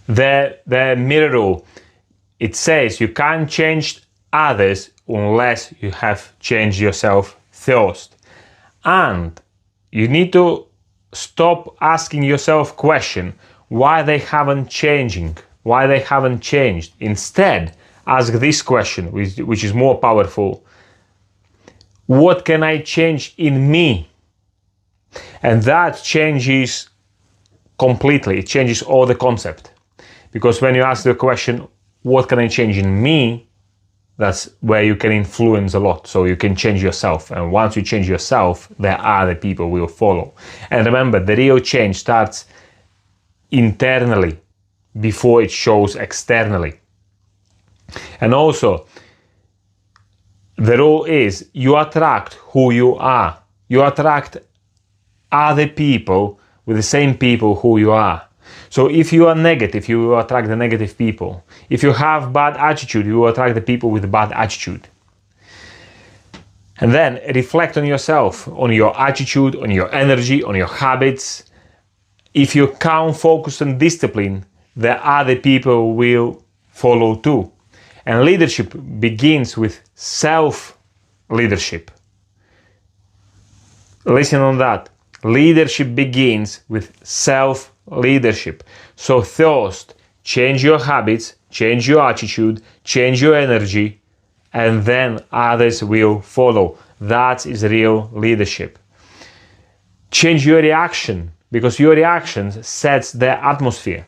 The mirror rule, it says you can't change others unless you have changed yourself first. And you need to stop asking yourself question why they haven't changed. Instead, ask this question, which is more powerful. What can I change in me? And that changes completely. It changes all the concept. Because when you ask the question, what can I change in me? That's where you can influence a lot. So you can change yourself. And once you change yourself, the other people will follow. And remember, the real change starts internally before it shows externally. And also, the rule is you attract who you are. You attract other people with the same people who you are. So if you are negative, you will attract the negative people. If you have bad attitude, you will attract the people with bad attitude. And then reflect on yourself, on your attitude, on your energy, on your habits. If you can't focus on discipline, the other people will follow too. And leadership begins with self-leadership. Listen on that. Leadership begins with self-leadership. So first, change your habits, change your attitude, change your energy, and then others will follow. That is real leadership. Change your reaction, because your reactions sets the atmosphere.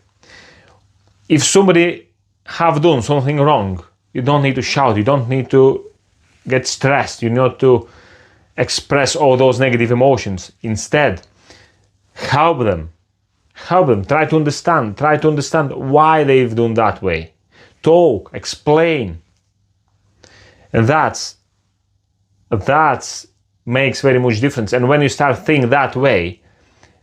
If somebody have done something wrong, you don't need to shout, you don't need to get stressed, you need to express all those negative emotions. Instead, help them, try to understand why they've done that way. Talk, explain. And that makes very much difference. And when you start thinking that way,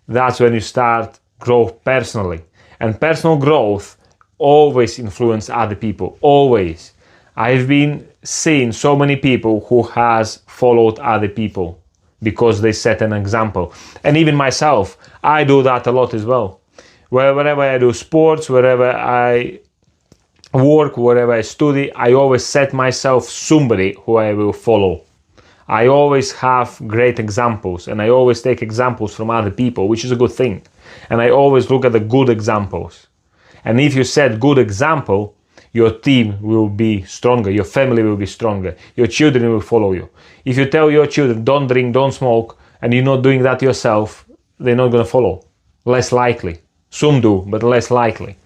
that's when you start growth personally. And personal growth always influence other people, always. I've been seeing so many people who has followed other people because they set an example. And even myself, I do that a lot as well. Wherever I do sports, wherever I work, wherever I study, I always set myself somebody who I will follow. I always have great examples, and I always take examples from other people, which is a good thing. And I always look at the good examples. And if you set good example, your team will be stronger, your family will be stronger, your children will follow you. If you tell your children, don't drink, don't smoke, and you're not doing that yourself, they're not going to follow. Less likely. Some do, but less likely.